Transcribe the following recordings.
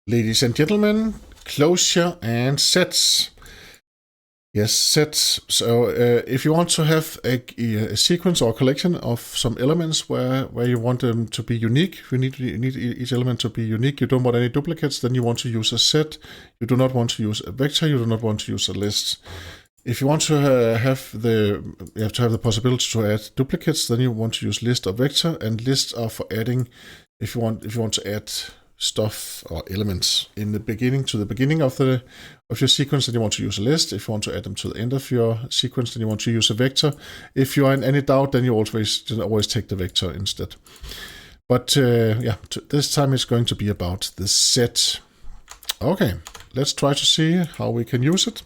Ladies and gentlemen, Clojure and sets. Yes, sets. So if you want to have a sequence or a collection of some elements where you want them to be unique, you need each element to be unique, you don't want any duplicates, then you want to use a set. You do not want to use a vector, you do not want to use a list. If you want to you have to have the possibility to add duplicates, then you want to use list or vector, and lists are for adding, if you want to add stuff or elements in the beginning of your sequence, then you want to use a list. If you want to add them to the end of your sequence, then you want to use a vector. If you are in any doubt, then you always take the vector instead. But this time it's going to be about the set. Okay, let's try to see how we can use it.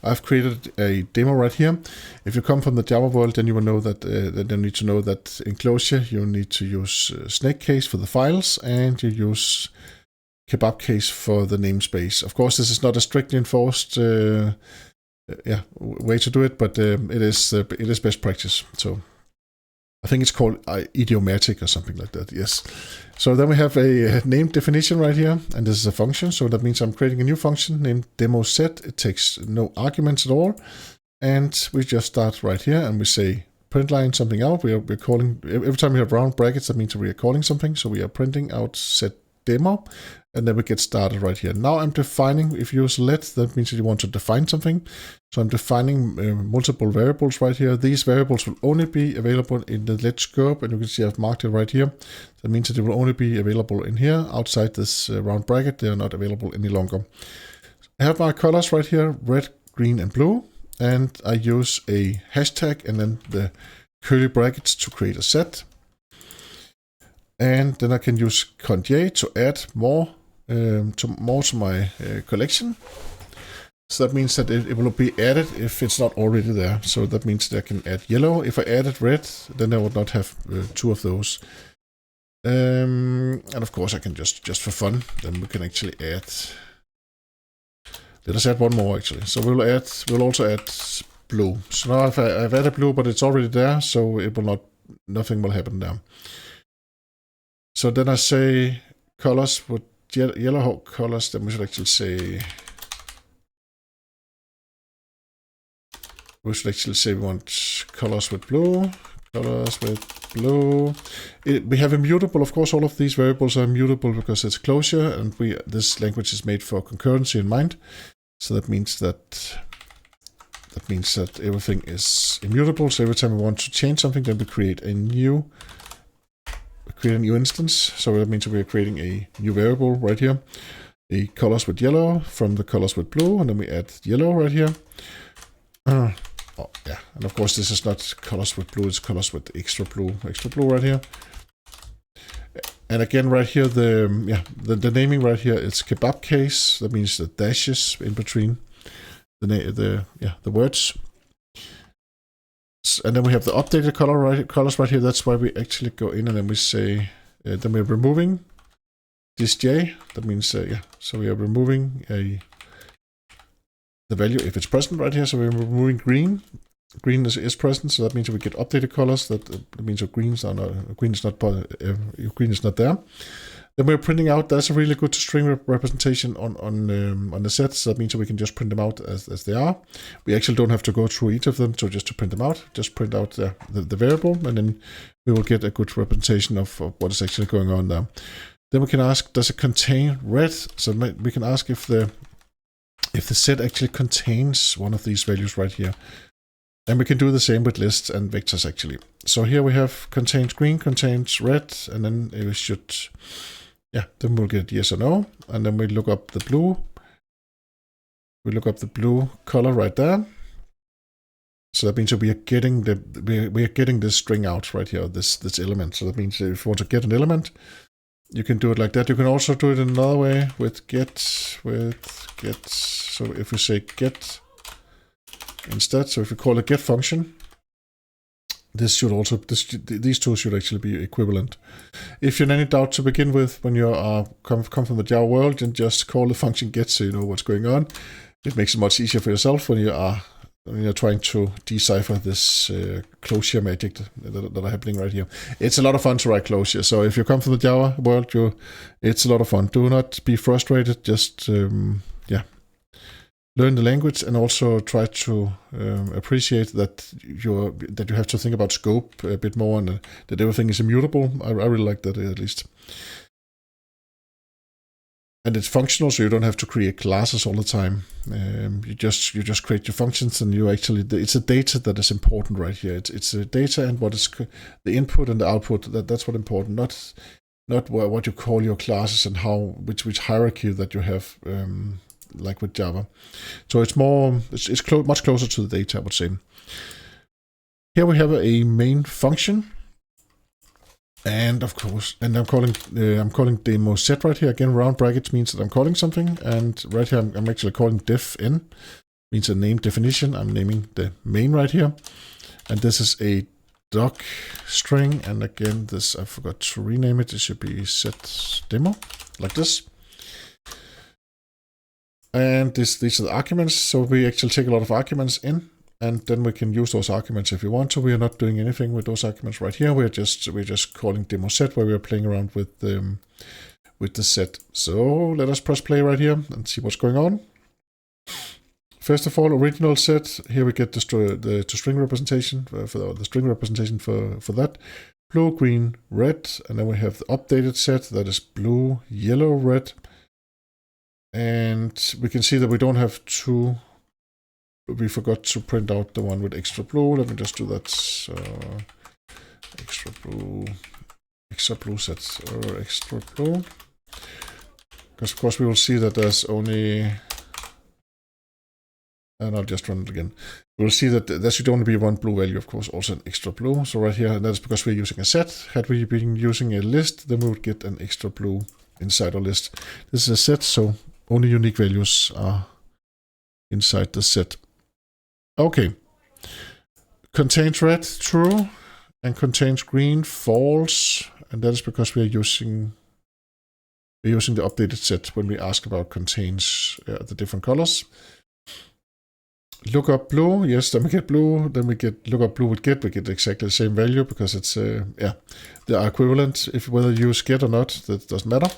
I've created a demo right here. If you come from the Java world, then you will know that you need to know that in Clojure you need to use snake case for the files, and you use kebab case for the namespace. Of course, this is not a strictly enforced way to do it, but it is best practice. So I think it's called idiomatic or something like that. Yes. So then we have a name definition right here, and this is a function. So that means I'm creating a new function named demo set. It takes no arguments at all, and we just start right here and we say print line something out. We're calling every time we have round brackets. That means we are calling something. So we are printing out set demo, and then we get started right here. Now I'm defining. If you use let, that means that you want to define something. So I'm defining multiple variables right here. These variables will only be available in the let scope, and you can see I've marked it right here. That means that they will only be available in here. Outside this round bracket, they are not available any longer. I have my colors right here, red, green, and blue, and I use a hashtag and then the curly brackets to create a set. And then I can use Clojure to add more to my collection. So that means that it will be added if it's not already there. So that means that I can add yellow. If I added red, then I would not have two of those. And of course I can just for fun, then we can actually add. Let us add one more actually. So we'll also add blue. So now I've added blue, but it's already there, so it will nothing will happen there. So then I say colors with yellow colors, then we should actually say we want colors with blue, we have immutable, of course. All of these variables are immutable because it's Clojure, and this language is made for concurrency in mind. So that means that everything is immutable. So every time we want to change something, then we create a new instance. So that means we're creating a new variable right here. The colors with yellow from the colors with blue, and then we add yellow right here. And of course this is not colors with blue, it's colors with extra blue right here. And again right here, the naming right here, it's kebab case. That means the dashes in between the words. And then we have the updated colors right here. That's why we actually go in and then we say, then we're removing this J. That means, so we are removing the value if it's present right here. So we're removing green. Green is present, so that means we get updated colors. That means that green is not there. Then we're printing out. That's a really good string representation on the sets. So that means that we can just print them out as they are. We actually don't have to go through each of them just to print them out. Just print out the variable, and then we will get a good representation of what is actually going on there. Then we can ask, does it contain red? So we can ask if the set actually contains one of these values right here. And we can do the same with lists and vectors actually. So here we have contains green, contains red, and then we should, then we'll get yes or no. And then we look up the blue. We look up the blue color right there. So that means that we are getting this string out right here, this element. So that means that if you want to get an element, you can do it like that. You can also do it in another way with get. So if we say get instead, so if we call a get function, these two should actually be equivalent. If you're in any doubt to begin with, when you come from the Java world, then just call the function get so you know what's going on. It makes it much easier for yourself when you are when you're trying to decipher this Clojure magic that are happening right here. It's a lot of fun to write Clojure. So if you come from the Java world, it's a lot of fun. Do not be frustrated. Just learn the language and also try to appreciate that you have to think about scope a bit more and that everything is immutable. I really like that at least. And it's functional, so you don't have to create classes all the time. You just create your functions, and you actually it's the data that is important right here. It's the data and what is the input and the output. That's what important. Not what you call your classes and which hierarchy that you have. Like with Java. So it's much closer to the data, I would say. Here we have a main function. And of course, I'm calling demo set right here. Again, round brackets means that I'm calling something. And right here, I'm actually calling def in, means a name definition. I'm naming the main right here. And this is a doc string. And again, this, I forgot to rename it. It should be set demo, like this. And these are the arguments, so we actually take a lot of arguments in, and then we can use those arguments if we want to. We are not doing anything with those arguments right here. We're just calling demo set, where we are playing around with the set. So let us press play right here and see what's going on. First of all, original set. Here we get the string representation for the string representation for that. Blue, green, red, and then we have the updated set that is blue, yellow, red. And we can see that we don't have two. We forgot to print out the one with extra blue. Let me just do that. Extra blue sets or extra blue. Because of course we will see that there's only. And I'll just run it again. We'll see that there should only be one blue value, of course, also an extra blue. So right here, and that's because we're using a set. Had we been using a list, then we would get an extra blue inside our list. This is a set, so only unique values are inside the set. Okay. Contains red, true, and contains green, false, and that is because we are using the updated set when we ask about contains the different colors. Lookup blue, yes, then we get blue, then we get lookup blue with get, we get exactly the same value because it's they are equivalent. If whether you use get or not, that doesn't matter.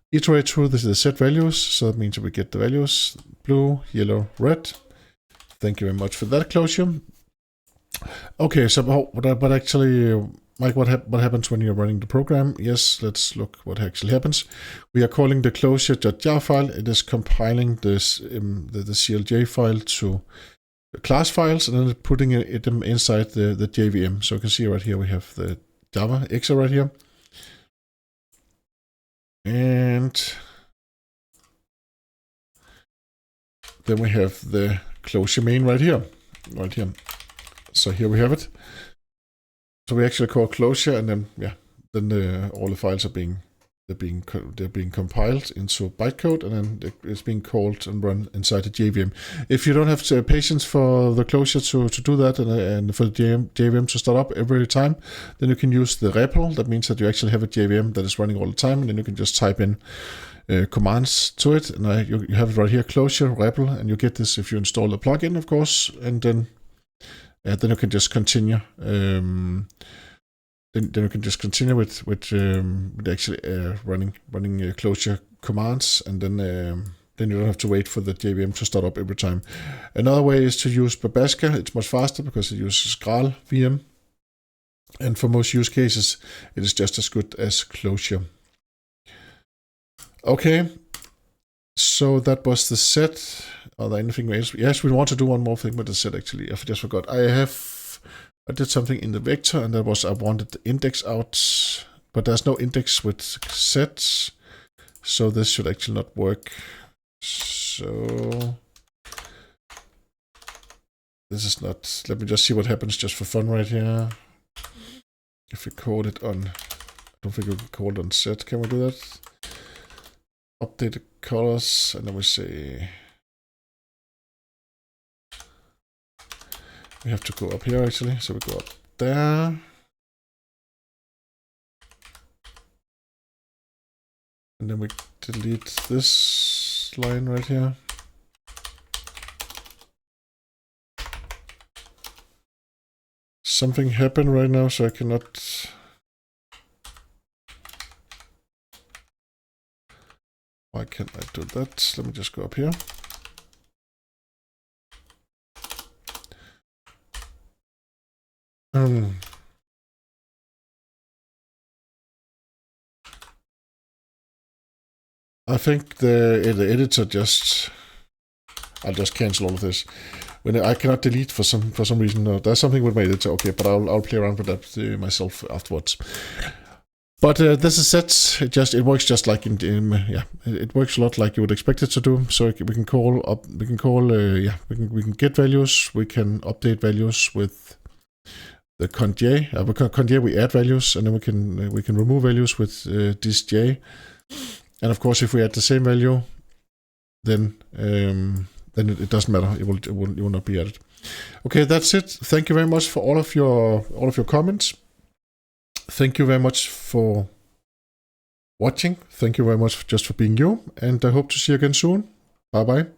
Iterate through the set values, so that means that we get the values blue, yellow, red. Thank you very much for that, Clojure. Okay, so but actually, Mike, what happens when you're running the program? Yes, let's look what actually happens. We are calling the Clojure.jar file. It is compiling this the CLJ file to class files and then putting them inside the JVM. So you can see right here we have the Java exe right here. And then we have the Clojure main right here. So here we have it. So we actually call Clojure, and then all the files are being compiled into bytecode, and then it's being called and run inside the JVM. If you don't have patience for the Clojure to do that and for the JVM to start up every time, then you can use the REPL. That means that you actually have a JVM that is running all the time, and then you can just type in commands to it, and you have it right here, Clojure REPL, and you get this if you install the plugin, of course, and then you can just continue. Then you can just continue with actually running Clojure commands, and then you don't have to wait for the JVM to start up every time. Another way is to use Babaska. It's much faster because it uses Graal VM, and for most use cases, it is just as good as Clojure. Okay, so that was the set. Are there anything else? Yes, we want to do one more thing with the set, actually. I just forgot. I did something in the vector, and that was I wanted the index out, but there's no index with sets, so this should actually not work. So this is not. Let me just see what happens just for fun right here. If we code it on, I don't think we can code it on set. Can we do that? Update the colors, and then we say. We have to go up here actually, so we go up there. And then we delete this line right here. something happen right now, so I cannot. Why can't I do that? Let me just go up here. I think the editor just. I'll just cancel all of this. When I cannot delete for some reason. No, there's something with my editor. Okay, but I'll play around with that myself afterwards. But this is set. It works just like it works a lot like you would expect it to do. So we can call up. We can get values. We can update values with the conj. With conj we add values, and then we can remove values with this j. And of course, if we add the same value, then it doesn't matter. It will not be added. Okay, that's it. Thank you very much for all of your comments. Thank you very much for watching. Thank you very much just for being you, and I hope to see you again soon. Bye bye.